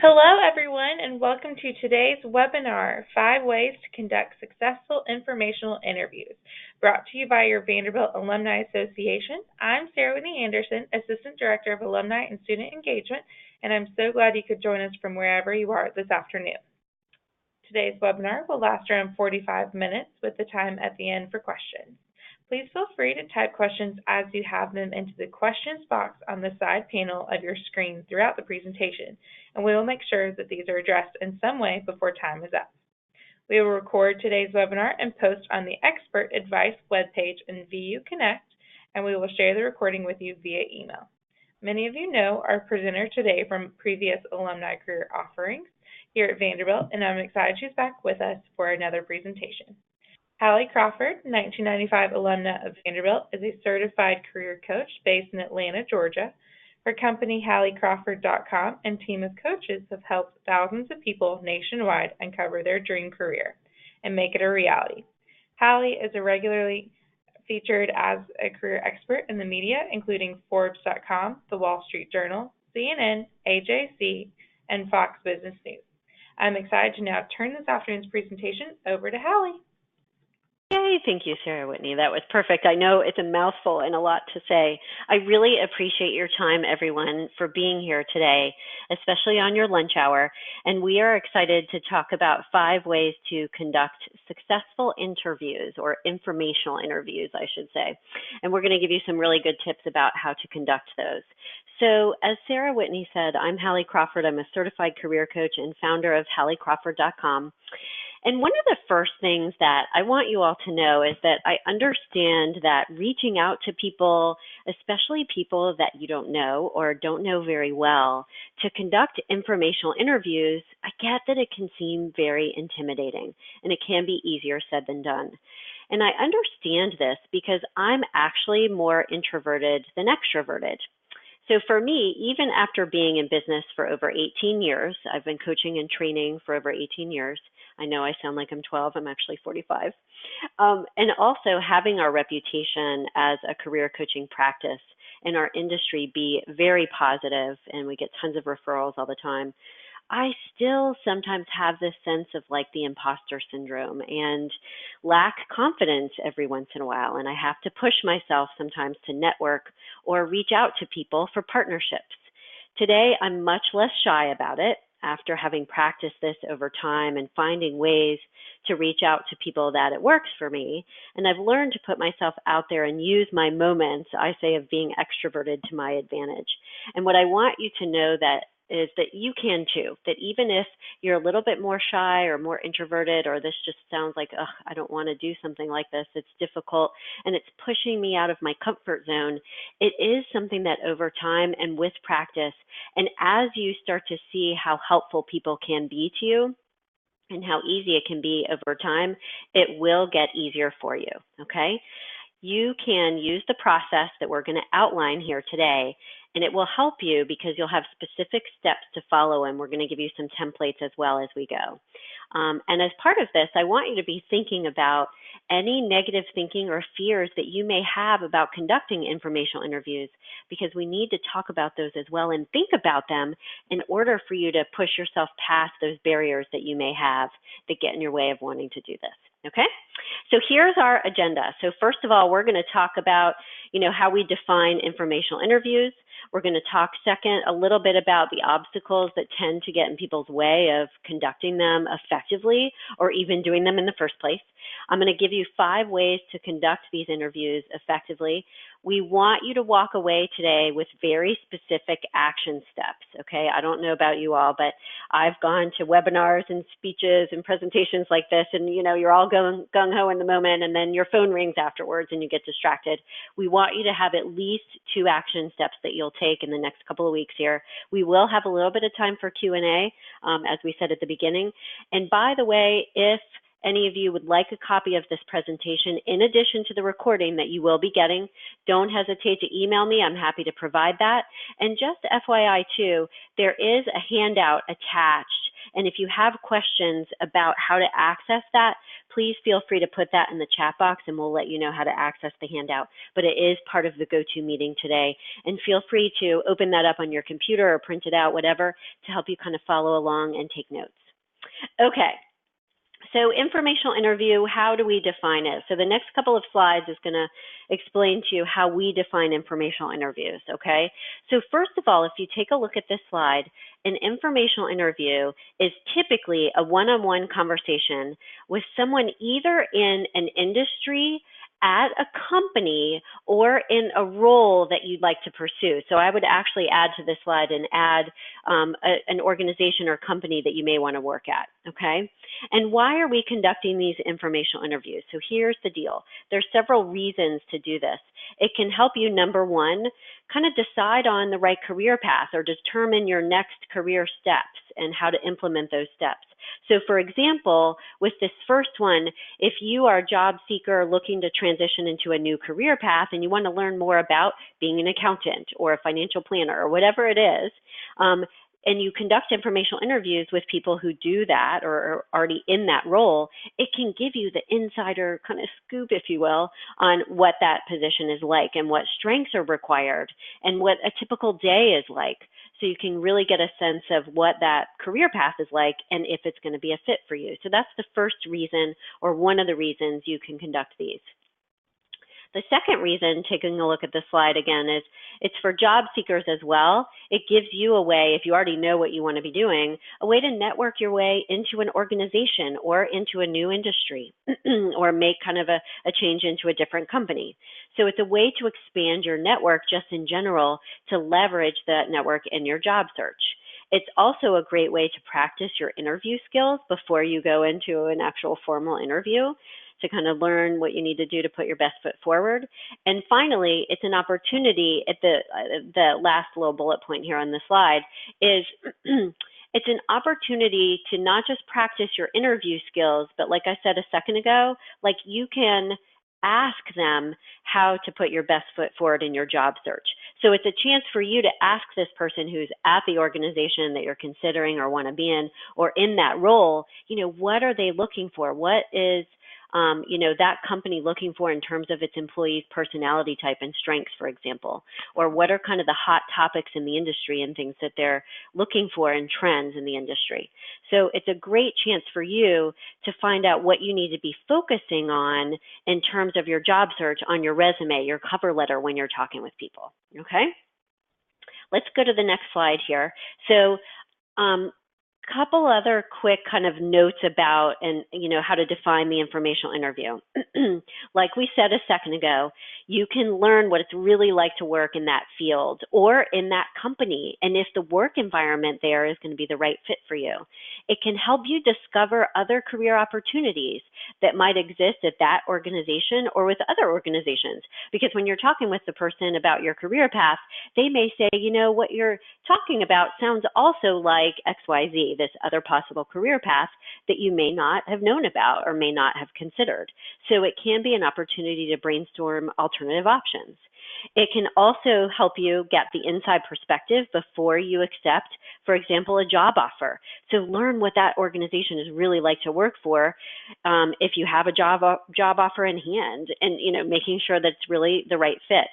Hello, everyone, and welcome to today's webinar, 5 Ways to Conduct Successful Informational Interviews, brought to you by your Vanderbilt Alumni Association. I'm Sarah Whitney Anderson, Assistant Director of Alumni and Student Engagement, and I'm so glad you could join us from wherever you are this afternoon. Today's webinar will last around 45 minutes with the time at the end for questions. Please feel free to type questions as you have them into the questions box on the side panel of your screen throughout the presentation, and we will make sure that these are addressed in some way before time is up. We will record today's webinar and post on the Expert Advice webpage in VU Connect, and we will share the recording with you via email. Many of you know our presenter today from previous alumni career offerings here at Vanderbilt, and I'm excited she's back with us for another presentation. Hallie Crawford, 1995 alumna of Vanderbilt, is a certified career coach based in Atlanta, Georgia. Her company, HallieCrawford.com, and team of coaches have helped thousands of people nationwide uncover their dream career and make it a reality. Hallie is regularly featured as a career expert in the media, including Forbes.com, The Wall Street Journal, CNN, AJC, and Fox Business News. I'm excited to now turn this afternoon's presentation over to Hallie. Yay, thank you, Sarah Whitney. That was perfect. I know it's a mouthful and a lot to say. I really appreciate your time, everyone, for being here today, especially on your lunch hour. And we are excited to talk about 5 ways to conduct successful interviews, or informational interviews, I should say. And we're going to give you some really good tips about how to conduct those. So as Sarah Whitney said, I'm Hallie Crawford. I'm a certified career coach and founder of HallieCrawford.com. And one of the first things that I want you all to know is that I understand that reaching out to people, especially people that you don't know or don't know very well, to conduct informational interviews, I get that it can seem very intimidating and it can be easier said than done. And I understand this because I'm actually more introverted than extroverted. So for me, even after being in business for over 18 years, I've been coaching and training for over 18 years. I know I sound like I'm 12, I'm actually 45. And also having our reputation as a career coaching practice in our industry be very positive, and we get tons of referrals all the time, I still sometimes have this sense of like the imposter syndrome and lack confidence every once in a while. And I have to push myself sometimes to network or reach out to people for partnerships. Today, I'm much less shy about it after having practiced this over time and finding ways to reach out to people that it works for me. And I've learned to put myself out there and use my moments, I say, of being extroverted to my advantage. And what I want you to know is that you can too, that even if you're a little bit more shy or more introverted, or this just sounds like, ugh, I don't want to do something like this, it's difficult, and it's pushing me out of my comfort zone, it is something that over time and with practice, and as you start to see how helpful people can be to you, and how easy it can be over time, it will get easier for you, okay? You can use the process that we're going to outline here today, and it will help you because you'll have specific steps to follow, and we're going to give you some templates as well as we go. And as part of this, I want you to be thinking about any negative thinking or fears that you may have about conducting informational interviews, because we need to talk about those as well and think about them in order for you to push yourself past those barriers that you may have that get in your way of wanting to do this. Okay, so here's our agenda. So first of all, we're going to talk about, how we define informational interviews. We're going to talk second a little bit about the obstacles that tend to get in people's way of conducting them effectively or even doing them in the first place. I'm going to give you 5 ways to conduct these interviews effectively. We want you to walk away today with very specific action steps, okay? I don't know about you all, but I've gone to webinars and speeches and presentations like this, and you're all going gung-ho in the moment, and then your phone rings afterwards and you get distracted. We want you to have at least 2 action steps that you'll take in the next couple of weeks here. We will have a little bit of time for Q&A, as we said at the beginning. And by the way, if any of you would like a copy of this presentation, in addition to the recording that you will be getting, don't hesitate to email me. I'm happy to provide that. And just FYI too, there is a handout attached And if you have questions about how to access that, please feel free to put that in the chat box and we'll let you know how to access the handout. But it is part of the go-to meeting today. And feel free to open that up on your computer or print it out, whatever, to help you kind of follow along and take notes. Okay. So informational interview, how do we define it? So the next couple of slides is going to explain to you how we define informational interviews, okay? So first of all, if you take a look at this slide, an informational interview is typically a one-on-one conversation with someone either in an industry, at a company, or in a role that you'd like to pursue. So I would actually add to this slide and add an organization or company that you may want to work at, okay? And why are we conducting these informational interviews? So here's the deal. There's several reasons to do this. It can help you, number one, kind of decide on the right career path or determine your next career steps and how to implement those steps. So for example, with this first one, if you are a job seeker looking to transition into a new career path and you want to learn more about being an accountant or a financial planner or whatever it is, and you conduct informational interviews with people who do that or are already in that role, it can give you the insider kind of scoop, if you will, on what that position is like and what strengths are required and what a typical day is like. So you can really get a sense of what that career path is like and if it's going to be a fit for you. So that's the first reason, or one of the reasons you can conduct these. The second reason, taking a look at this slide again, is it's for job seekers as well. It gives you a way, if you already know what you want to be doing, a way to network your way into an organization or into a new industry or make kind of a change into a different company. So it's a way to expand your network just in general to leverage that network in your job search. It's also a great way to practice your interview skills before you go into an actual formal interview, to kind of learn what you need to do to put your best foot forward. And finally, it's an opportunity at the last little bullet point here on the slide is it's an opportunity to not just practice your interview skills, but like I said a second ago, like you can ask them how to put your best foot forward in your job search. So it's a chance for you to ask this person who's at the organization that you're considering or want to be in, or in that role, what are they looking for? What is that company looking for in terms of its employees' personality type and strengths, for example, or what are kind of the hot topics in the industry and things that they're looking for and trends in the industry. So it's a great chance for you to find out what you need to be focusing on in terms of your job search on your resume, your cover letter when you're talking with people, okay? Let's go to the next slide here. So, couple other quick kind of notes about how to define the informational interview. Like we said a second ago, you can learn what it's really like to work in that field or in that company, and if the work environment there is going to be the right fit for you. It can help you discover other career opportunities that might exist at that organization or with other organizations, because when you're talking with the person about your career path, they may say, what you're talking about sounds also like XYZ, this other possible career path that you may not have known about or may not have considered. So it can be an opportunity to brainstorm alternative options. It can also help you get the inside perspective before you accept, for example, a job offer. So learn what that organization is really like to work for if you have a job offer in hand, and making sure that it's really the right fit.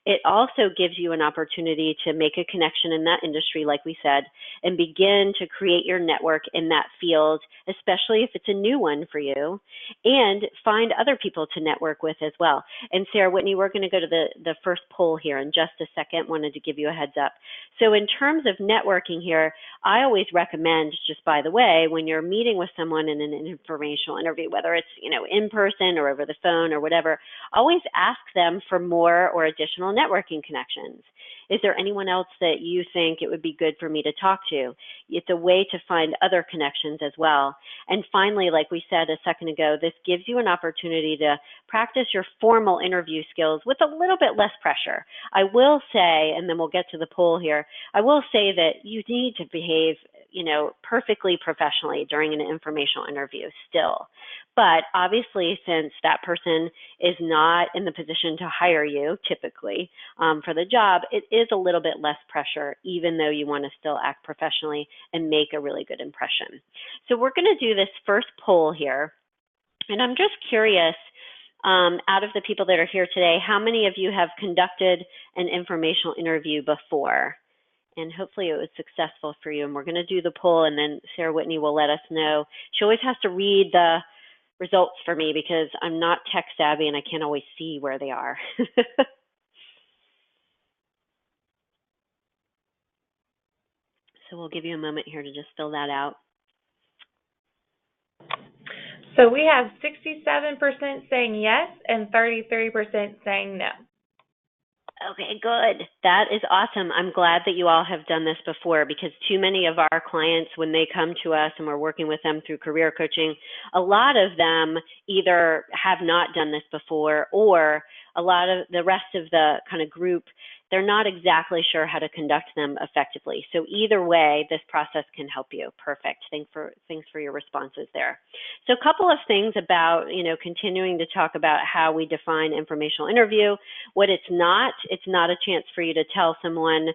It also gives you an opportunity to make a connection in that industry, like we said, and begin to create your network in that field, especially if it's a new one for you, and find other people to network with as well. And Sarah, Whitney, we're going to go to the first poll here in just a second. Wanted to give you a heads up. So in terms of networking here, I always recommend, just by the way, when you're meeting with someone in an informational interview, whether it's in person or over the phone or whatever, always ask them for more or additional networking connections. Is there anyone else that you think it would be good for me to talk to? It's a way to find other connections as well. And finally, like we said a second ago, this gives you an opportunity to practice your formal interview skills with a little bit less pressure. I will say, and then we'll get to the poll here, I will say that you need to behave perfectly professionally during an informational interview still. But obviously, since that person is not in the position to hire you typically for the job, it is a little bit less pressure, even though you want to still act professionally and make a really good impression. So we're going to do this first poll here. And I'm just curious, out of the people that are here today, how many of you have conducted an informational interview before? And hopefully it was successful for you. And we're going to do the poll, and then Sarah Whitney will let us know. She always has to read the results for me because I'm not tech savvy and I can't always see where they are. So we'll give you a moment here to just fill that out. So we have 67% saying yes and 33% saying no. Okay, good. That is awesome. I'm glad that you all have done this before, because too many of our clients, when they come to us and we're working with them through career coaching, a lot of them either have not done this before, or a lot of the rest of the kind of group, they're not exactly sure how to conduct them effectively. So either way, this process can help you. Perfect. Thanks for your responses there. So a couple of things about, continuing to talk about how we define informational interview. What it's not a chance for you to tell someone,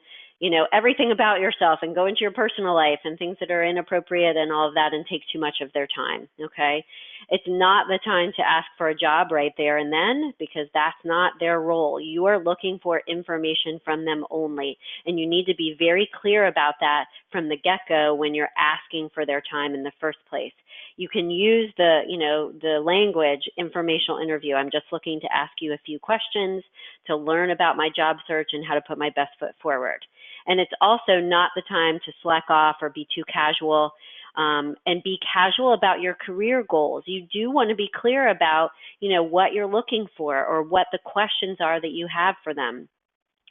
everything about yourself and go into your personal life and things that are inappropriate and all of that and take too much of their time, okay? It's not the time to ask for a job right there and then, because that's not their role. You are looking for information from them only, and you need to be very clear about that from the get-go when you're asking for their time in the first place. You can use the language informational interview. I'm just looking to ask you a few questions to learn about my job search and how to put my best foot forward. And it's also not the time to slack off or be too casual, and be casual about your career goals. You do want to be clear about, what you're looking for or what the questions are that you have for them.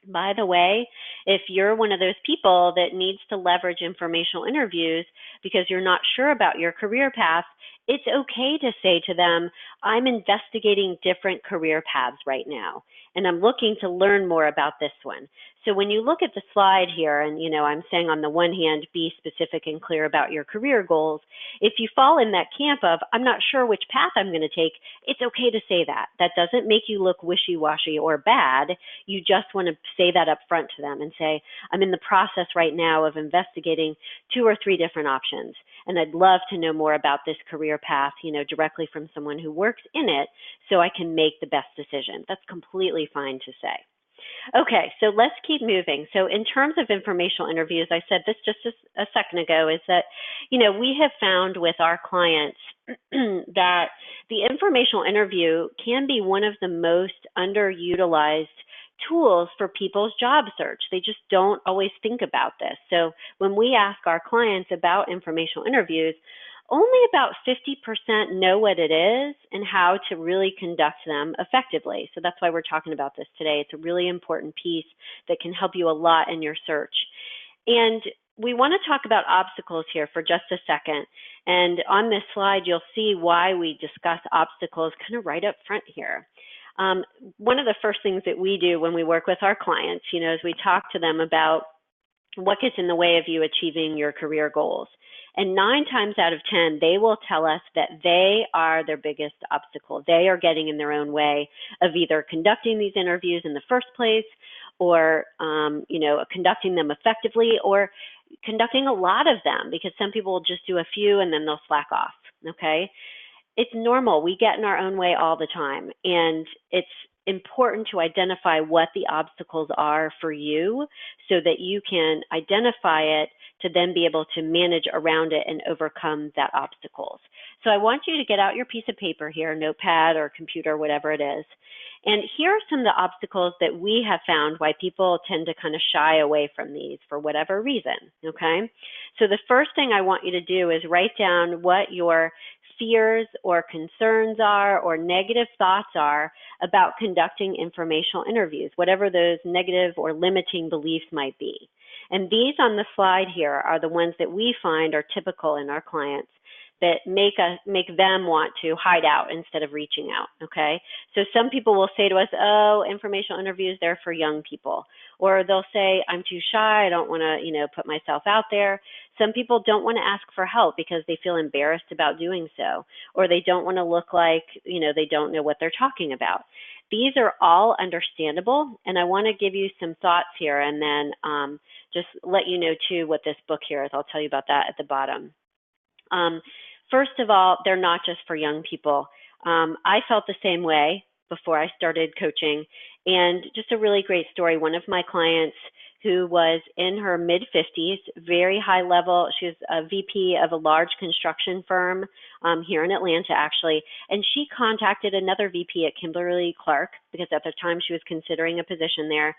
By the way, if you're one of those people that needs to leverage informational interviews because you're not sure about your career path, it's okay to say to them, I'm investigating different career paths right now, and I'm looking to learn more about this one. So when you look at the slide here, and I'm saying on the one hand, be specific and clear about your career goals. If you fall in that camp of, I'm not sure which path I'm going to take, it's okay to say that. That doesn't make you look wishy-washy or bad. You just want to say that up front to them and say, I'm in the process right now of investigating 2 or 3 different options, and I'd love to know more about this career path, directly from someone who works in it, so I can make the best decision. That's completely fine to say. Okay, so let's keep moving. So in terms of informational interviews, I said this just a second ago, is that, we have found with our clients that the informational interview can be one of the most underutilized tools for people's job search. They just don't always think about this. So when we ask our clients about informational interviews, only about 50% know what it is and how to really conduct them effectively. So that's why we're talking about this today. It's a really important piece that can help you a lot in your search. And we want to talk about obstacles here for just a second. And on this slide, you'll see why we discuss obstacles kind of right up front here. One of the first things that we do when we work with our clients, is we talk to them about what gets in the way of you achieving your career goals. And 9 times out of 10, they will tell us that they are their biggest obstacle. They are getting in their own way of either conducting these interviews in the first place, or conducting them effectively, or conducting a lot of them, because some people will just do a few and then they'll slack off, okay? It's normal. We get in our own way all the time, and it's important to identify what the obstacles are for you so that you can identify it to then be able to manage around it and overcome that obstacles. So I want you to get out your piece of paper here, notepad or computer, whatever it is. And here are some of the obstacles that we have found why people tend to kind of shy away from these for whatever reason, okay? So the first thing I want you to do is write down what your fears or concerns are or negative thoughts are about conducting informational interviews, whatever those negative or limiting beliefs might be. And these on the slide here are the ones that we find are typical in our clients that make them want to hide out instead of reaching out, okay? So some people will say to us, oh, informational interviews, they're for young people. Or they'll say, I'm too shy, I don't want to, put myself out there. Some people don't want to ask for help because they feel embarrassed about doing so, or they don't want to look like, they don't know what they're talking about. These are all understandable, and I want to give you some thoughts here and then just let you know, too, what this book here is. I'll tell you about that at the bottom. First of all, they're not just for young people. I felt the same way before I started coaching, and just a really great story. One of my clients who was in her mid-50s, very high level. She was a VP of a large construction firm here in Atlanta, actually, and she contacted another VP at Kimberly-Clark because at the time she was considering a position there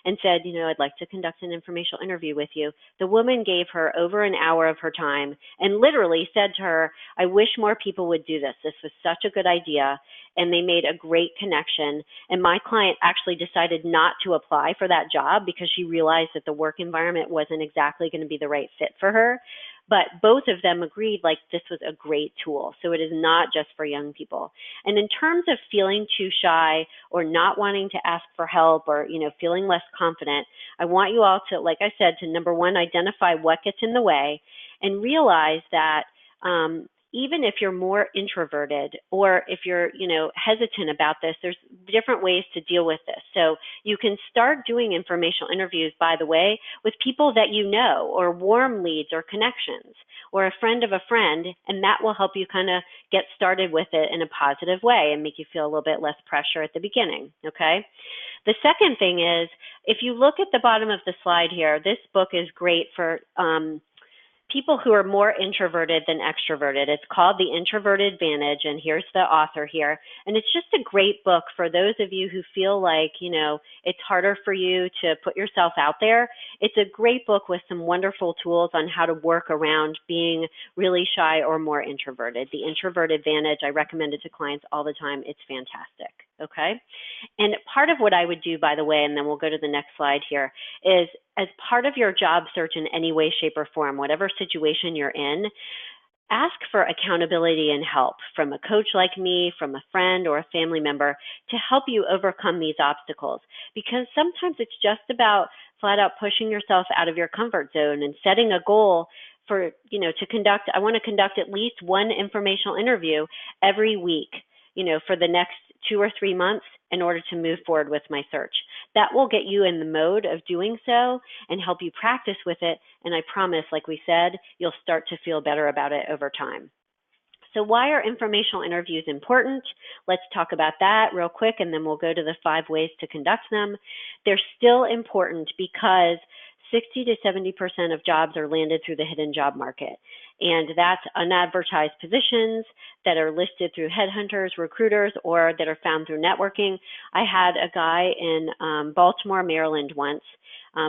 and said, I'd like to conduct an informational interview with you. The woman gave her over an hour of her time and literally said to her, I wish more people would do this. This was such a good idea. And they made a great connection. And my client actually decided not to apply for that job because she realized that the work environment wasn't exactly going to be the right fit for her. But both of them agreed like this was a great tool. So it is not just for young people. And in terms of feeling too shy or not wanting to ask for help or, feeling less confident, I want you all to, like I said, to number one, identify what gets in the way and realize that even if you're more introverted or if you're, hesitant about this, there's different ways to deal with this. So you can start doing informational interviews, by the way, with people that you know, or warm leads or connections, or a friend of a friend, and that will help you kind of get started with it in a positive way and make you feel a little bit less pressure at the beginning, okay? The second thing is, if you look at the bottom of the slide here, this book is great for people who are more introverted than extroverted. It's called The Introverted Advantage, and here's the author here. And it's just a great book for those of you who feel like, it's harder for you to put yourself out there. It's a great book with some wonderful tools on how to work around being really shy or more introverted. The Introverted Advantage, I recommend it to clients all the time. It's fantastic, okay? And part of what I would do, by the way, and then we'll go to the next slide here, is as part of your job search in any way, shape, or form, whatever situation you're in, ask for accountability and help from a coach like me, from a friend or a family member to help you overcome these obstacles. Because sometimes it's just about flat out pushing yourself out of your comfort zone and setting a goal for, I want to conduct at least one informational interview every week, for the next 2 or 3 months in order to move forward with my search. That will get you in the mode of doing so and help you practice with it. And I promise, like we said, you'll start to feel better about it over time. So why are informational interviews important? Let's talk about that real quick, and then we'll go to the 5 ways to conduct them. They're still important because 60 to 70% of jobs are landed through the hidden job market. And that's unadvertised positions that are listed through headhunters, recruiters, or that are found through networking. I had a guy in Baltimore, Maryland once.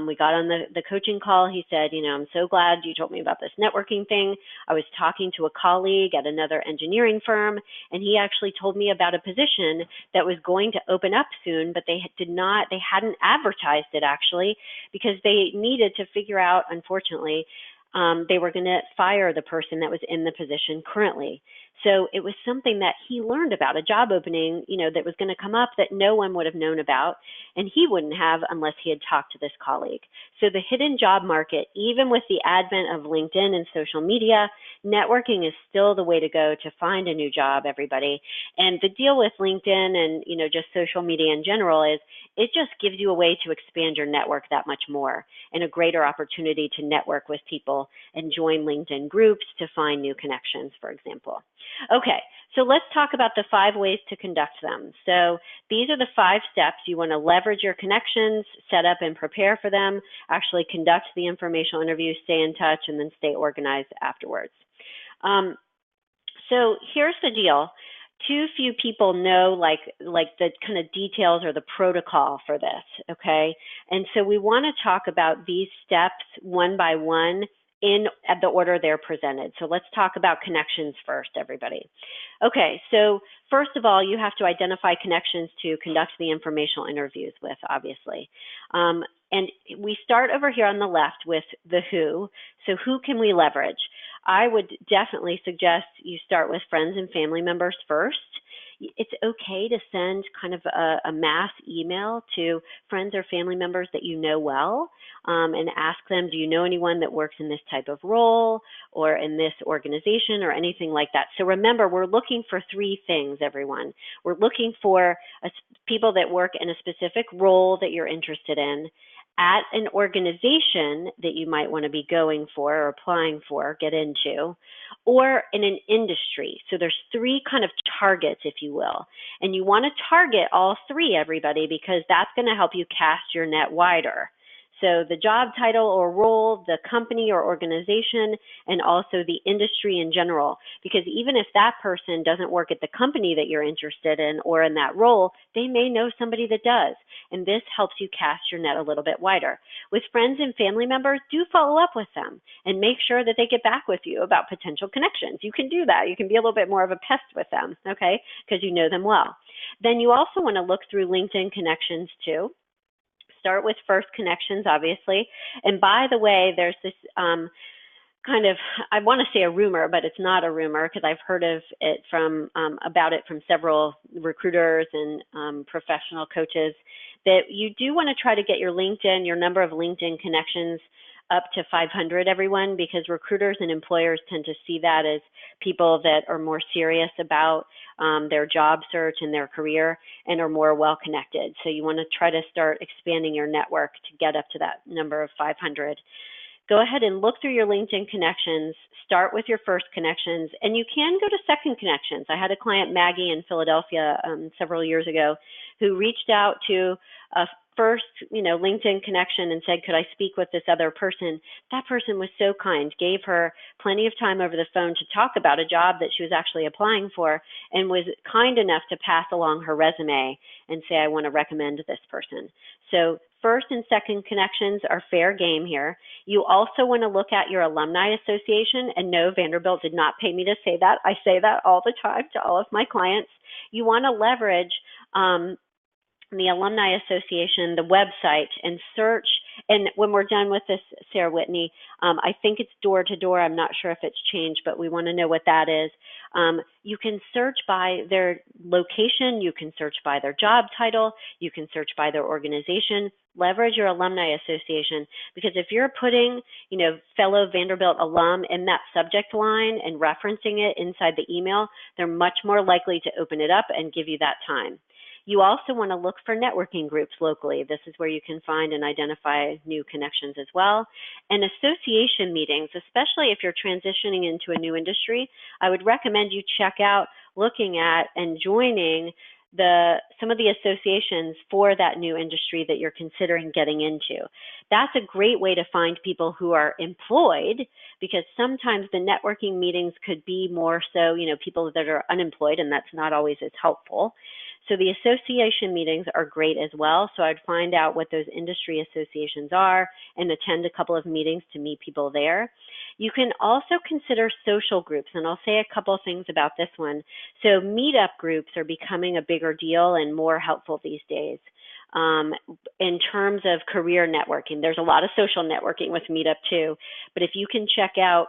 We got on the coaching call. He said, I'm so glad you told me about this networking thing. I was talking to a colleague at another engineering firm, and he actually told me about a position that was going to open up soon, but they hadn't advertised it actually because they needed to figure out, unfortunately, they were going to fire the person that was in the position currently. So it was something that he learned about, a job opening, that was going to come up that no one would have known about, and he wouldn't have unless he had talked to this colleague. So the hidden job market, even with the advent of LinkedIn and social media, networking is still the way to go to find a new job, everybody. And the deal with LinkedIn and, just social media in general is it just gives you a way to expand your network that much more and a greater opportunity to network with people and join LinkedIn groups to find new connections, for example. Okay, so let's talk about the 5 ways to conduct them. So these are the 5 steps. You want to leverage your connections, set up and prepare for them, actually conduct the informational interview, stay in touch, and then stay organized afterwards. So here's the deal. Too few people know like the kind of details or the protocol for this, okay? And so we want to talk about these steps one by one in the order they're presented. So let's talk about connections first, everybody. Okay, so first of all, you have to identify connections to conduct the informational interviews with, obviously. And we start over here on the left with the who. So who can we leverage? I would definitely suggest you start with friends and family members first. it's okay to send kind of a mass email to friends or family members that you know well, and ask them, do you know anyone that works in this type of role or in this organization or anything like that? So remember, we're looking for three things, everyone. We're looking for people that work in a specific role that you're interested in, at an organization that you might want to be going for or applying for, get into, or in an industry. So there's three kind of targets, if you will. And you want to target all three, everybody, because that's going to help you cast your net wider. So the job title or role, the company or organization, and also the industry in general. Because even if that person doesn't work at the company that you're interested in or in that role, they may know somebody that does. And this helps you cast your net a little bit wider. With friends and family members, do follow up with them and make sure that they get back with you about potential connections. You can do that. You can be a little bit more of a pest with them, okay, because you know them well. Then you also want to look through LinkedIn connections too. Start with first connections, obviously. And by the way, there's this kind of, I want to say a rumor, but it's not a rumor because I've heard of it about it from several recruiters and professional coaches, that you do want to try to get your number of LinkedIn connections up to 500, everyone, because recruiters and employers tend to see that as people that are more serious about their job search and their career and are more well connected. So you want to try to start expanding your network to get up to that number of 500. Go ahead and look through your LinkedIn connections, start with your first connections, and you can go to second connections. I had a client, Maggie, in Philadelphia several years ago, who reached out to a first, LinkedIn connection and said, could I speak with this other person? That person was so kind, gave her plenty of time over the phone to talk about a job that she was actually applying for, and was kind enough to pass along her resume and say, I want to recommend this person. So first and second connections are fair game here. You also want to look at your alumni association, and no, Vanderbilt did not pay me to say that. I say that all the time to all of my clients. You want to leverage the Alumni Association, the website, and search. And when we're done with this, Sarah Whitney, I think it's door to door. I'm not sure if it's changed, but we want to know what that is. You can search by their location. You can search by their job title. You can search by their organization. Leverage your alumni association, because if you're putting, fellow Vanderbilt alum in that subject line and referencing it inside the email, they're much more likely to open it up and give you that time. You also want to look for networking groups locally. This is where you can find and identify new connections as well. And association meetings, especially if you're transitioning into a new industry, I would recommend you check out looking at and joining some of the associations for that new industry that you're considering getting into. That's a great way to find people who are employed, because sometimes the networking meetings could be more so, people that are unemployed, and that's not always as helpful. So the association meetings are great as well. So I'd find out what those industry associations are and attend a couple of meetings to meet people there. You can also consider social groups, and I'll say a couple of things about this one. So meetup groups are becoming a bigger deal and more helpful these days. In terms of career networking, there's a lot of social networking with Meetup too, but if you can check out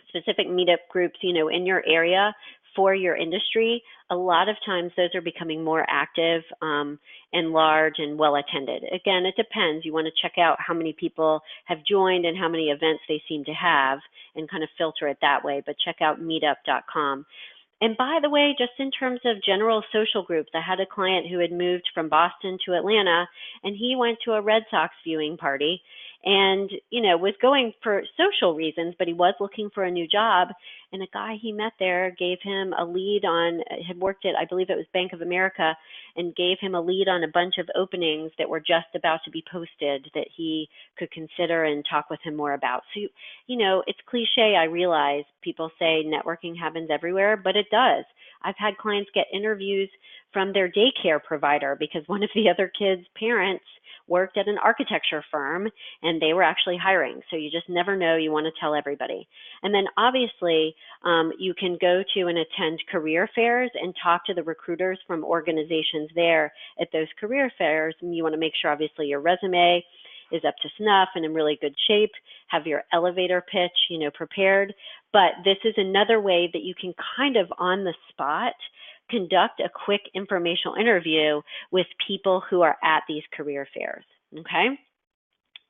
specific meetup groups, in your area for your industry, a lot of times those are becoming more active and large and well attended. Again, it depends. You want to check out how many people have joined and how many events they seem to have and kind of filter it that way, but check out meetup.com. And by the way, just in terms of general social groups, I had a client who had moved from Boston to Atlanta, and he went to a Red Sox viewing party and, was going for social reasons, but he was looking for a new job. And a guy he met there gave him a lead had worked at, I believe it was Bank of America, and gave him a lead on a bunch of openings that were just about to be posted that he could consider and talk with him more about. So, it's cliche, I realize. People say networking happens everywhere, but it does. I've had clients get interviews from their daycare provider because one of the other kids' parents worked at an architecture firm and they were actually hiring. So you just never know. You want to tell everybody. And then obviously you can go to and attend career fairs and talk to the recruiters from organizations there at those career fairs. And you want to make sure obviously your resume is up to snuff and in really good shape, have your elevator pitch, prepared. But this is another way that you can kind of on the spot conduct a quick informational interview with people who are at these career fairs, okay?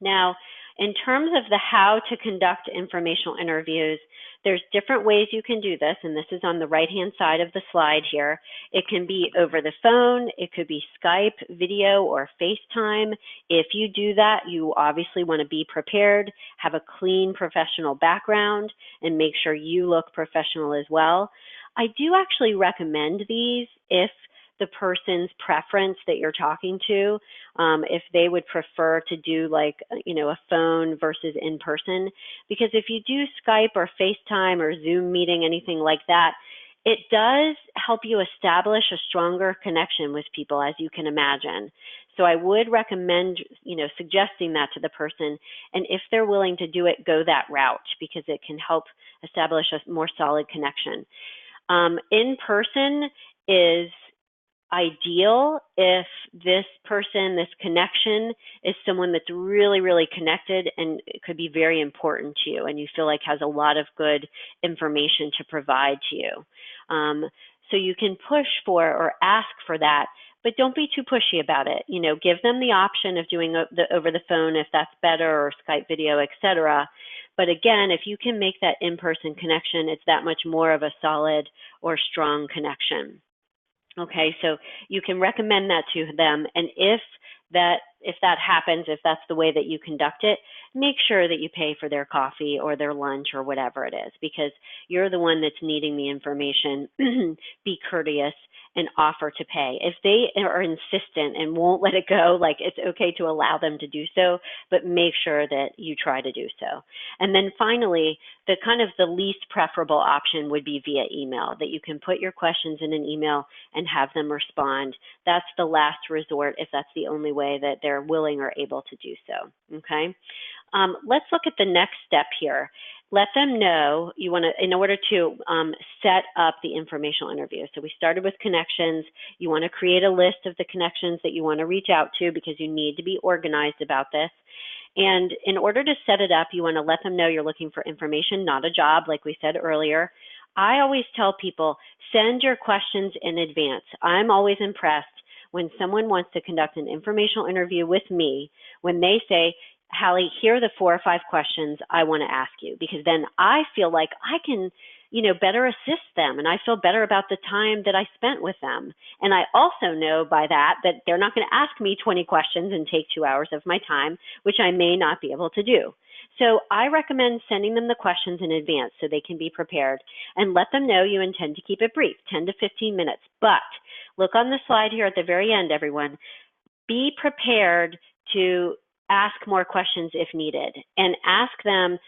Now, in terms of the how to conduct informational interviews, there's different ways you can do this, and this is on the right-hand side of the slide here. It can be over the phone, it could be Skype, video, or FaceTime. If you do that, you obviously want to be prepared, have a clean professional background, and make sure you look professional as well. I do actually recommend these if the person's preference that you're talking to, if they would prefer to do like, a phone versus in person. Because if you do Skype or FaceTime or Zoom meeting, anything like that, it does help you establish a stronger connection with people, as you can imagine. So I would recommend, suggesting that to the person. And if they're willing to do it, go that route, because it can help establish a more solid connection. In person is ideal if this person, this connection, is someone that's really, really connected and it could be very important to you and you feel like has a lot of good information to provide to you. So you can push for or ask for that, but don't be too pushy about it. Give them the option of doing over the phone if that's better, or Skype video, etc. But again, if you can make that in-person connection, it's that much more of a solid or strong connection. Okay, so you can recommend that to them, and if that happens, if that's the way that you conduct it, make sure that you pay for their coffee or their lunch or whatever it is, because you're the one that's needing the information. Be courteous and offer to pay. If they are insistent and won't let it go, like, it's okay to allow them to do so, but make sure that you try to do so. And then finally, the least preferable option would be via email, that you can put your questions in an email and have them respond. That's the last resort if that's the only way that they're willing or able to do so, okay? Let's look at the next step here. Let them know you want to, in order to set up the informational interview. So we started with connections. You want to create a list of the connections that you want to reach out to, because you need to be organized about this. And in order to set it up, you want to let them know you're looking for information, not a job, like we said earlier. I always tell people, send your questions in advance. I'm always impressed when someone wants to conduct an informational interview with me, when they say, Hallie, here are the 4 or 5 questions I want to ask you, because then I feel like I can, better assist them, and I feel better about the time that I spent with them. And I also know by that they're not going to ask me 20 questions and take 2 hours of my time, which I may not be able to do. So I recommend sending them the questions in advance so they can be prepared, and let them know you intend to keep it brief, 10 to 15 minutes. But look on the slide here at the very end, everyone. Be prepared to ask more questions if needed, and ask them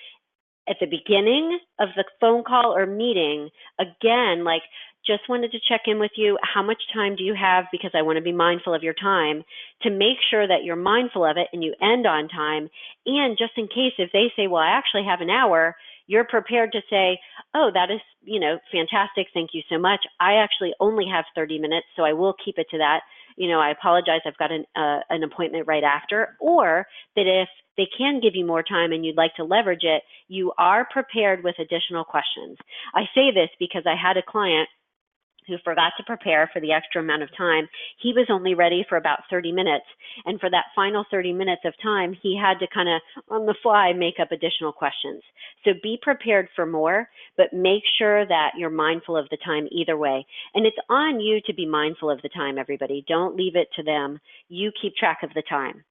at the beginning of the phone call or meeting, again, like, just wanted to check in with you. How much time do you have? Because I want to be mindful of your time, to make sure that you're mindful of it and you end on time. And just in case, if they say, well, I actually have an hour, you're prepared to say, oh, that is, fantastic. Thank you so much. I actually only have 30 minutes, so I will keep it to that. I apologize, I've got an appointment right after. Or that if they can give you more time and you'd like to leverage it, you are prepared with additional questions. I say this because I had a client who forgot to prepare for the extra amount of time. He was only ready for about 30 minutes. And for that final 30 minutes of time, he had to kind of on the fly make up additional questions. So be prepared for more, but make sure that you're mindful of the time either way. And it's on you to be mindful of the time, everybody. Don't leave it to them. You keep track of the time.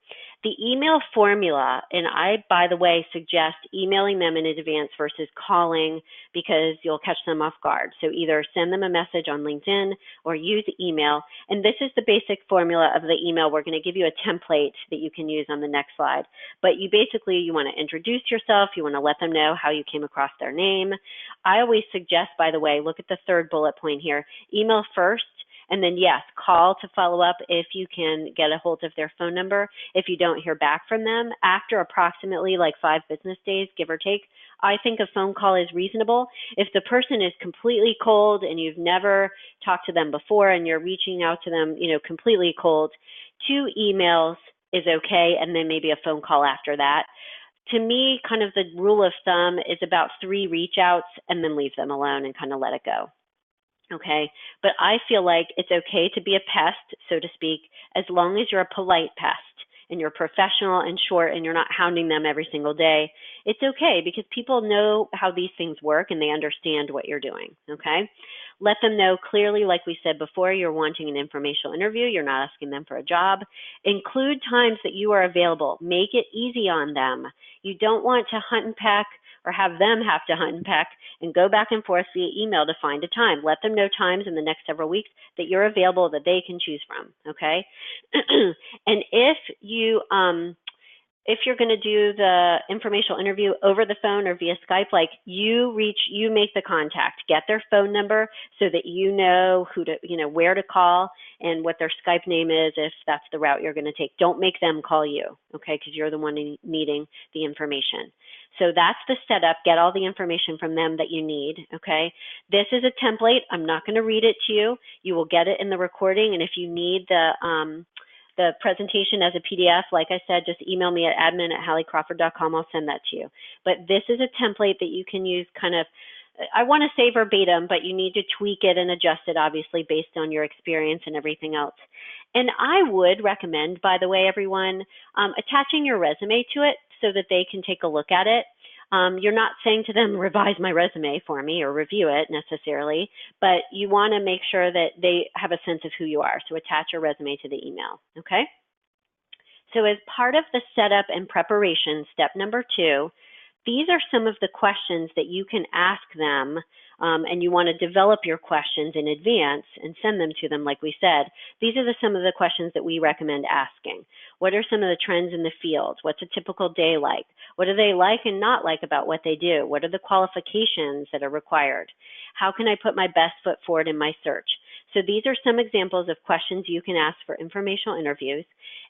The email formula, and I, by the way, suggest emailing them in advance versus calling, because you'll catch them off guard. So either send them a message on LinkedIn or use email. And this is the basic formula of the email. We're going to give you a template that you can use on the next slide. But you want to introduce yourself. You want to let them know how you came across their name. I always suggest, by the way, look at the third bullet point here, email first. And then, yes, call to follow up if you can get a hold of their phone number. If you don't hear back from them after approximately 5 business days, give or take, I think a phone call is reasonable. If the person is completely cold and you've never talked to them before and you're reaching out to them, completely cold, 2 emails is okay, and then maybe a phone call after that. To me, kind of the rule of thumb is about 3 reach outs and then leave them alone and kind of let it go. Okay, but I feel like it's okay to be a pest, so to speak, as long as you're a polite pest and you're professional and short and you're not hounding them every single day. It's okay because people know how these things work and they understand what you're doing. Okay, let them know clearly, like we said before, you're wanting an informational interview. You're not asking them for a job. Include times that you are available. Make it easy on them. You don't want to hunt and peck or have them have to hunt and peck and go back and forth via email to find a time. Let them know times in the next several weeks that you're available that they can choose from, okay? And if you're going to do the informational interview over the phone or via Skype, like you make the contact, get their phone number so that you know where to call and what their Skype name is if that's the route you're going to take. Don't make them call you, okay, because you're the one needing the information. So that's the setup. Get all the information from them that you need, okay? This is a template. I'm not going to read it to you. You will get it in the recording, and if you need the presentation as a PDF, like I said, just email me at admin@HallieCrawford.com. I'll send that to you. But this is a template that you can use kind of, I want to say verbatim, but you need to tweak it and adjust it, obviously, based on your experience and everything else. And I would recommend, by the way, everyone, attaching your resume to it so that they can take a look at it. You're not saying to them, revise my resume for me or review it necessarily, but you want to make sure that they have a sense of who you are. So attach your resume to the email, okay? So as part of the setup and preparation, step number 2, these are some of the questions that you can ask them, and you want to develop your questions in advance and send them to them, like we said. These are some of the questions that we recommend asking. What are some of the trends in the field? What's a typical day like? What do they like and not like about what they do? What are the qualifications that are required? How can I put my best foot forward in my search? So these are some examples of questions you can ask for informational interviews.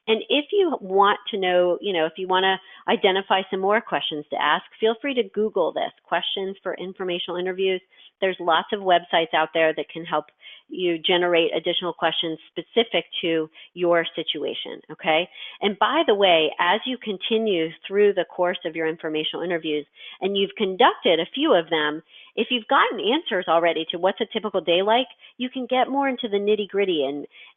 And if you want to know, if you want to identify some more questions to ask, feel free to Google this, questions for informational interviews. There's lots of websites out there that can help you generate additional questions specific to your situation, okay? And by the way, as you continue through the course of your informational interviews, and you've conducted a few of them, if you've gotten answers already to what's a typical day like, you can get more into the nitty-gritty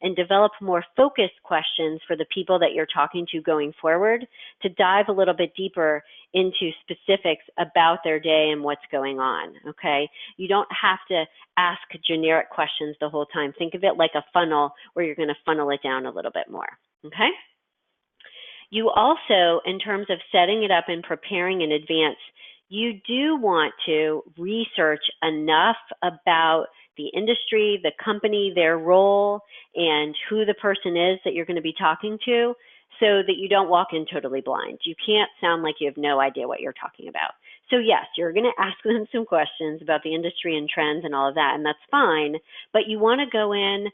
and develop more focused questions for the people that you're talking to going forward to dive a little bit deeper into specifics about their day and what's going on, okay? You don't have to ask generic questions the whole time. Think of it like a funnel where you're going to funnel it down a little bit more, okay? You also, in terms of setting it up and preparing in advance, you do want to research enough about the industry, the company, their role, and who the person is that you're going to be talking to so that you don't walk in totally blind. You can't sound like you have no idea what you're talking about. So yes, you're going to ask them some questions about the industry and trends and all of that, and that's fine, but you want to go in,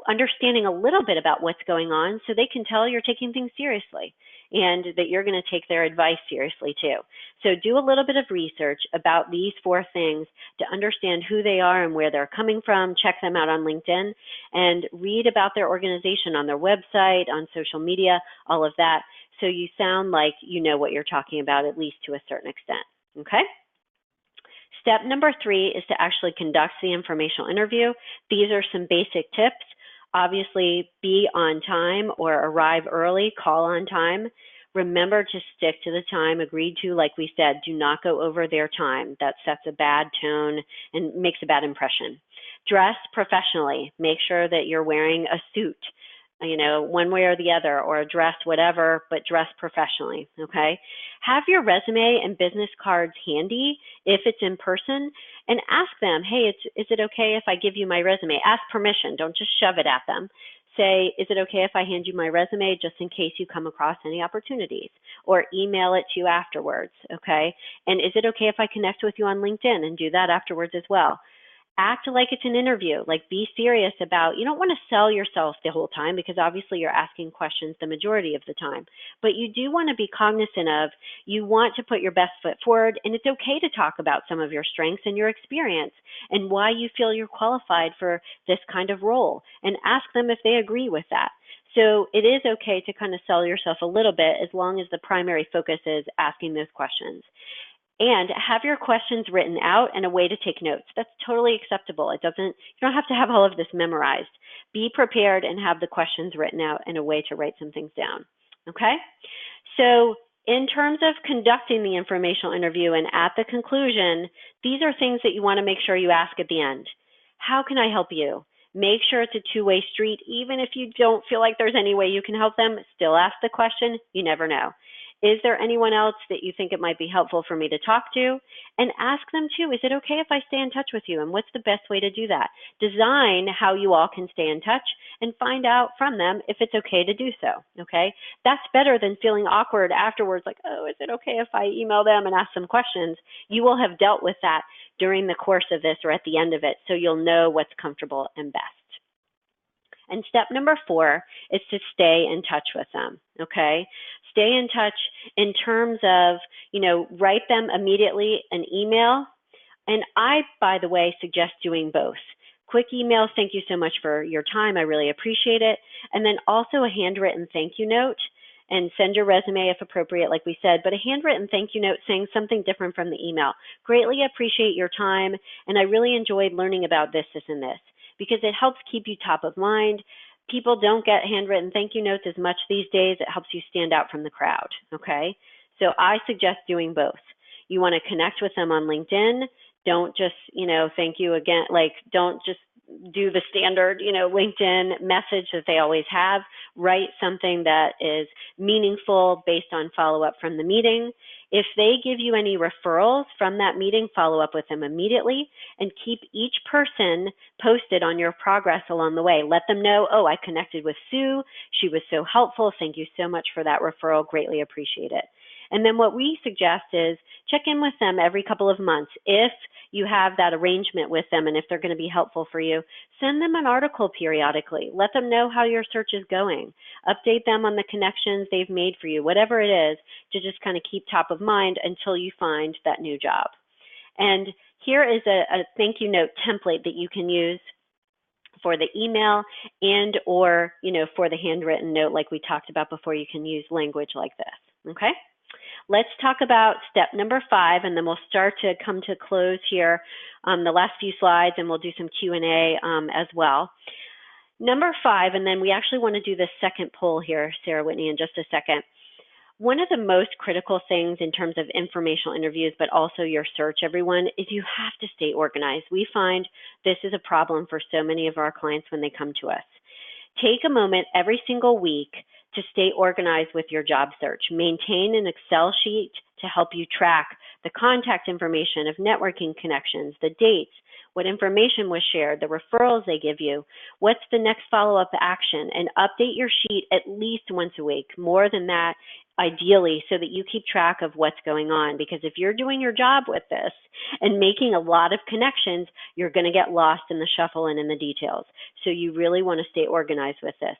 understanding a little bit about what's going on so they can tell you're taking things seriously and that you're going to take their advice seriously too. So do a little bit of research about these 4 things to understand who they are and where they're coming from. Check them out on LinkedIn and read about their organization on their website, on social media, all of that, so you sound like you know what you're talking about, at least to a certain extent, okay? Step number 3 is to actually conduct the informational interview. These are some basic tips. Obviously, be on time or arrive early, call on time. Remember to stick to the time agreed to. Like we said, do not go over their time. That sets a bad tone and makes a bad impression. Dress professionally. Make sure that you're wearing a suit, one way or the other, or a dress, whatever, but dress professionally, okay? Have your resume and business cards handy if it's in person, and ask them, hey, is it okay if I give you my resume? Ask permission. Don't just shove it at them. Say, is it okay if I hand you my resume just in case you come across any opportunities? Or email it to you afterwards, okay? And is it okay if I connect with you on LinkedIn and do that afterwards as well? Act like it's an interview, like be serious about, you don't want to sell yourself the whole time because obviously you're asking questions the majority of the time, but you do want to be cognizant of, you want to put your best foot forward, and it's okay to talk about some of your strengths and your experience and why you feel you're qualified for this kind of role, and ask them if they agree with that. So it is okay to kind of sell yourself a little bit as long as the primary focus is asking those questions. And have your questions written out and a way to take notes. That's totally acceptable. You don't have to have all of this memorized. Be prepared and have the questions written out and a way to write some things down. Okay? So in terms of conducting the informational interview and at the conclusion, these are things that you want to make sure you ask at the end. How can I help you? Make sure it's a two-way street. Even if you don't feel like there's any way you can help them, still ask the question. You never know. Is there anyone else that you think it might be helpful for me to talk to? And ask them too, is it okay if I stay in touch with you? And what's the best way to do that? Design how you all can stay in touch and find out from them if it's okay to do so, okay? That's better than feeling awkward afterwards, like, oh, is it okay if I email them and ask some questions? You will have dealt with that during the course of this or at the end of it, so you'll know what's comfortable and best. And step number 4 is to stay in touch with them, okay? Stay in touch in terms of, write them immediately an email. And I, by the way, suggest doing both. Quick emails, thank you so much for your time, I really appreciate it. And then also a handwritten thank you note, and send your resume if appropriate, like we said, but a handwritten thank you note saying something different from the email. Greatly appreciate your time, and I really enjoyed learning about this, and this, because it helps keep you top of mind. People don't get handwritten thank you notes as much these days. It helps you stand out from the crowd, okay? So I suggest doing both. You want to connect with them on LinkedIn. Don't just, thank you again, don't just do the standard, LinkedIn message that they always have. Write something that is meaningful based on follow-up from the meeting. If they give you any referrals from that meeting, follow up with them immediately and keep each person posted on your progress along the way. Let them know, oh, I connected with Sue. She was so helpful. Thank you so much for that referral. Greatly appreciate it. And then what we suggest is check in with them every couple of months. If you have that arrangement with them and if they're going to be helpful for you, send them an article periodically. Let them know how your search is going. Update them on the connections they've made for you, whatever it is, to just kind of keep top of mind until you find that new job. And here is a thank you note template that you can use for the email and or, for the handwritten note like we talked about before. You can use language like this, okay? Let's talk about step number 5, and then we'll start to come to close here on the last few slides, and we'll do some Q&A as well. Number 5, and then we actually want to do the second poll here, Sarah Whitney, in just a second. One of the most critical things in terms of informational interviews, but also your search, everyone, is you have to stay organized. We find this is a problem for so many of our clients when they come to us. Take a moment every single week to stay organized with your job search. Maintain an Excel sheet to help you track the contact information of networking connections, the dates, what information was shared, the referrals they give you, what's the next follow-up action, and update your sheet at least once a week, more than that, ideally, so that you keep track of what's going on. Because if you're doing your job with this and making a lot of connections, you're going to get lost in the shuffle and in the details. So you really want to stay organized with this.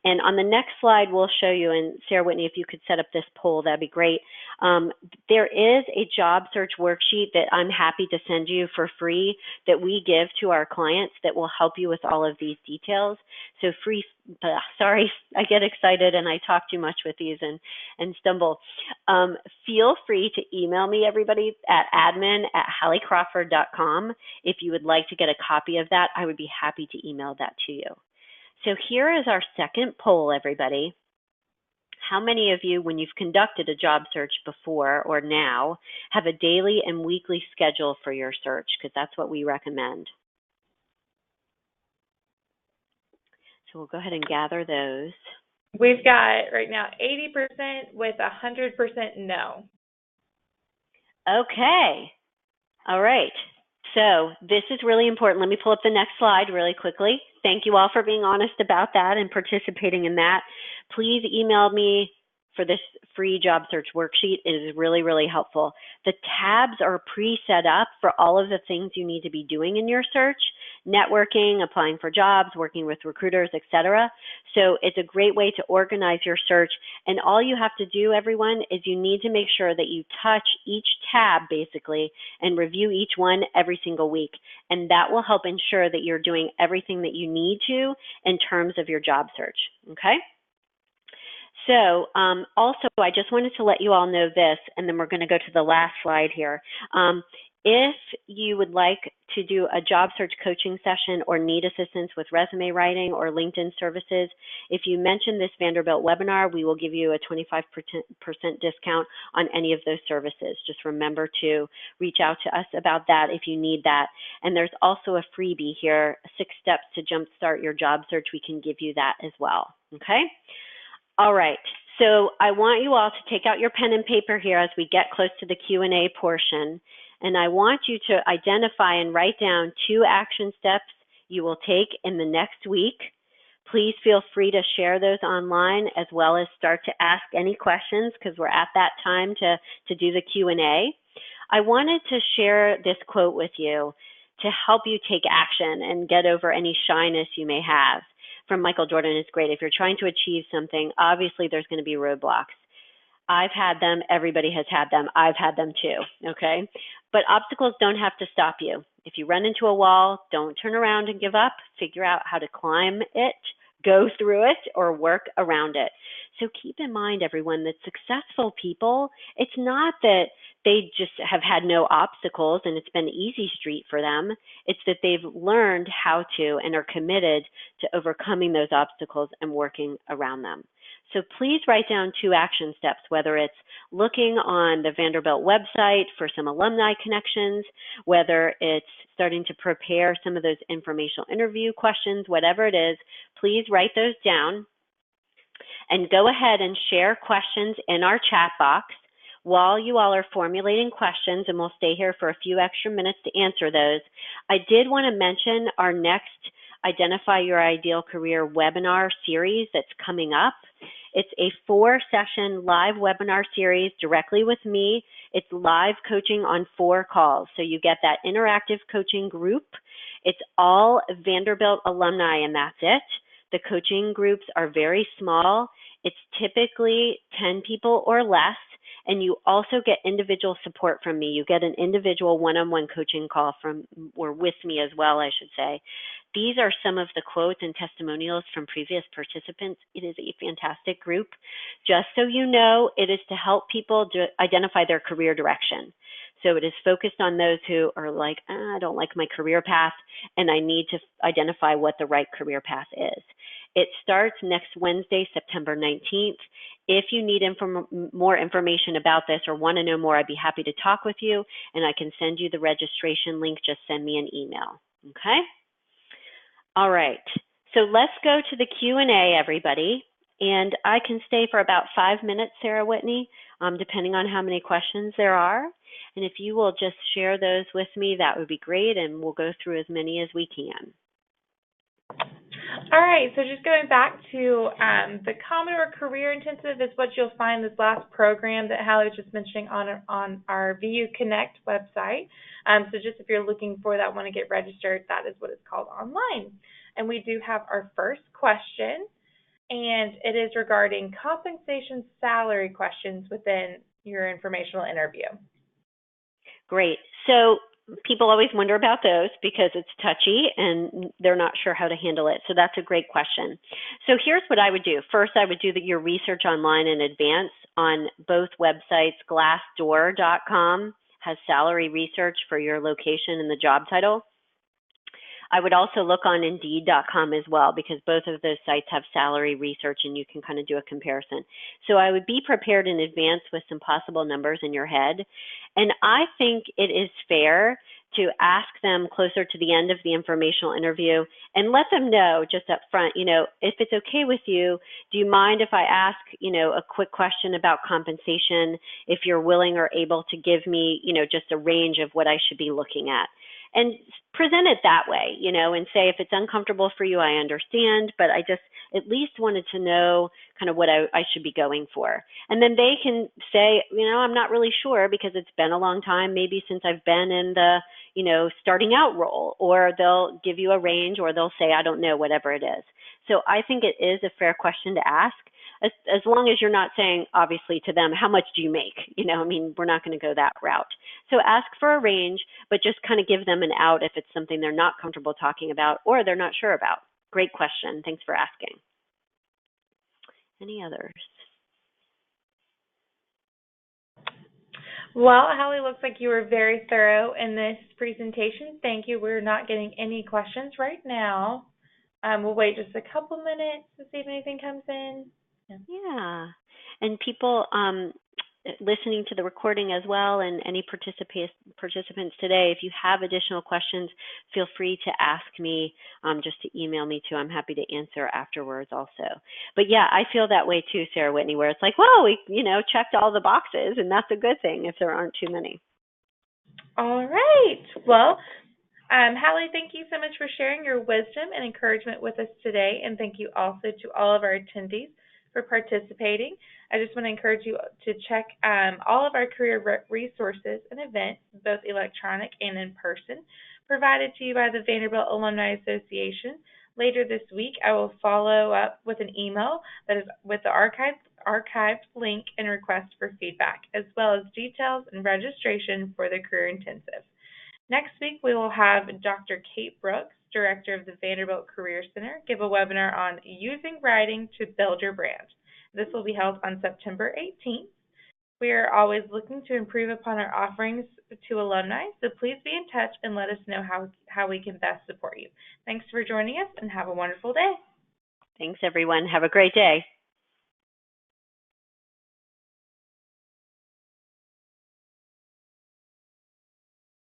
And on the next slide, we'll show you, and Sarah Whitney, if you could set up this poll, that'd be great. There is a job search worksheet that I'm happy to send you for free that we give to our clients that will help you with all of these details. So sorry, I get excited and I talk too much with these and stumble. Feel free to email me, everybody, at admin@HallieCrawford.com. If you would like to get a copy of that, I would be happy to email that to you. So here is our second poll, everybody. How many of you, when you've conducted a job search before or now, have a daily and weekly schedule for your search? Because that's what we recommend. So we'll go ahead and gather those. We've got right now 80% with 100% no. Okay. All right. So this is really important. Let me pull up the next slide really quickly. Thank you all for being honest about that and participating in that. Please email me for this free job search worksheet. It is really, really helpful. The tabs are pre-set up for all of the things you need to be doing in your search: networking, applying for jobs, working with recruiters, etc. So it's a great way to organize your search. And all you have to do, everyone, is you need to make sure that you touch each tab, basically, and review each one every single week. And that will help ensure that you're doing everything that you need to in terms of your job search, okay? So also, I just wanted to let you all know this, and then we're going to go to the last slide here. If you would like to do a job search coaching session or need assistance with resume writing or LinkedIn services, if you mention this Vanderbilt webinar, we will give you a 25% discount on any of those services. Just remember to reach out to us about that if you need that. And there's also a freebie here, 6 steps to jumpstart your job search. We can give you that as well, okay? All right, so I want you all to take out your pen and paper here as we get close to the Q&A portion. And I want you to identify and write down 2 action steps you will take in the next week. Please feel free to share those online as well as start to ask any questions because we're at that time to do the Q&A. I wanted to share this quote with you to help you take action and get over any shyness you may have. From Michael Jordan is great. If you're trying to achieve something, obviously there's going to be roadblocks. I've had them. Everybody has had them. I've had them too, okay? But obstacles don't have to stop you. If you run into a wall, don't turn around and give up. Figure out how to climb it, go through it, or work around it. So keep in mind, everyone, that successful people, it's not that they just have had no obstacles and it's been easy street for them. It's that they've learned how to and are committed to overcoming those obstacles and working around them. So please write down 2 action steps, whether it's looking on the Vanderbilt website for some alumni connections, whether it's starting to prepare some of those informational interview questions, whatever it is, please write those down and go ahead and share questions in our chat box while you all are formulating questions, and we'll stay here for a few extra minutes to answer those. I did want to mention our next Identify Your Ideal Career webinar series that's coming up. It's a 4-session live webinar series directly with me. It's live coaching on 4 calls. So you get that interactive coaching group. It's all Vanderbilt alumni, and that's it. The coaching groups are very small. It's typically 10 people or less. And you also get individual support from me. You get an individual one-on-one coaching call from, or with me as well, I should say. These are some of the quotes and testimonials from previous participants. It is a fantastic group. Just so you know, it is to help people identify their career direction. So it is focused on those who are like, I don't like my career path, and I need to identify what the right career path is. It starts next Wednesday, September 19th. If you need more information about this or want to know more, I'd be happy to talk with you, and I can send you the registration link. Just send me an email, okay? All right, so let's go to the Q&A, everybody. And I can stay for about 5 minutes, Sarah Whitney, depending on how many questions there are. And if you will just share those with me, that would be great, and we'll go through as many as we can. All right, so just going back to the Commodore Career Intensive is what you'll find this last program that Hallie was just mentioning on our VU Connect website. So just if you're looking for that, want to get registered, that is what it's called online. And we do have our first question, and it is regarding compensation salary questions within your informational interview. Great. So people always wonder about those because it's touchy and they're not sure how to handle it. So that's a great question. So here's what I would do. First, I would do your research online in advance on both websites. Glassdoor.com has salary research for your location and the job title. I would also look on Indeed.com as well because both of those sites have salary research and you can kind of do a comparison. So I would be prepared in advance with some possible numbers in your head. And I think it is fair to ask them closer to the end of the informational interview and let them know just up front, if it's okay with you, do you mind if I ask, a quick question about compensation, if you're willing or able to give me, just a range of what I should be looking at. And present it that way, and say if it's uncomfortable for you, I understand, but I just at least wanted to know kind of what I should be going for. And then they can say, I'm not really sure because it's been a long time, maybe since I've been in the, starting out role, or they'll give you a range, or they'll say, I don't know, whatever it is. So I think it is a fair question to ask. As long as you're not saying, obviously, to them, how much do you make? We're not going to go that route. So ask for a range, but just kind of give them an out if it's something they're not comfortable talking about or they're not sure about. Great question. Thanks for asking. Any others? Well, Hallie, looks like you were very thorough in this presentation. Thank you. We're not getting any questions right now. We'll wait just a couple minutes to see if anything comes in. Yeah. Yeah. And people listening to the recording as well, and any participants today, if you have additional questions, feel free to ask me, just to email me too. I'm happy to answer afterwards also. But yeah, I feel that way too, Sarah Whitney, where it's like, well, we, checked all the boxes, and that's a good thing if there aren't too many. All right. Well, Hallie, thank you so much for sharing your wisdom and encouragement with us today, and thank you also to all of our attendees for participating. I just want to encourage you to check all of our career resources and events, both electronic and in person, provided to you by the Vanderbilt Alumni Association. Later this week, I will follow up with an email that is with the archived link and request for feedback, as well as details and registration for the Career Intensive. Next week, we will have Dr. Kate Brooks, Director of the Vanderbilt Career Center, give a webinar on using writing to build your brand. This will be held on September 18th. We are always looking to improve upon our offerings to alumni, so please be in touch and let us know how we can best support you. Thanks for joining us, and have a wonderful day. Thanks, everyone. Have a great day.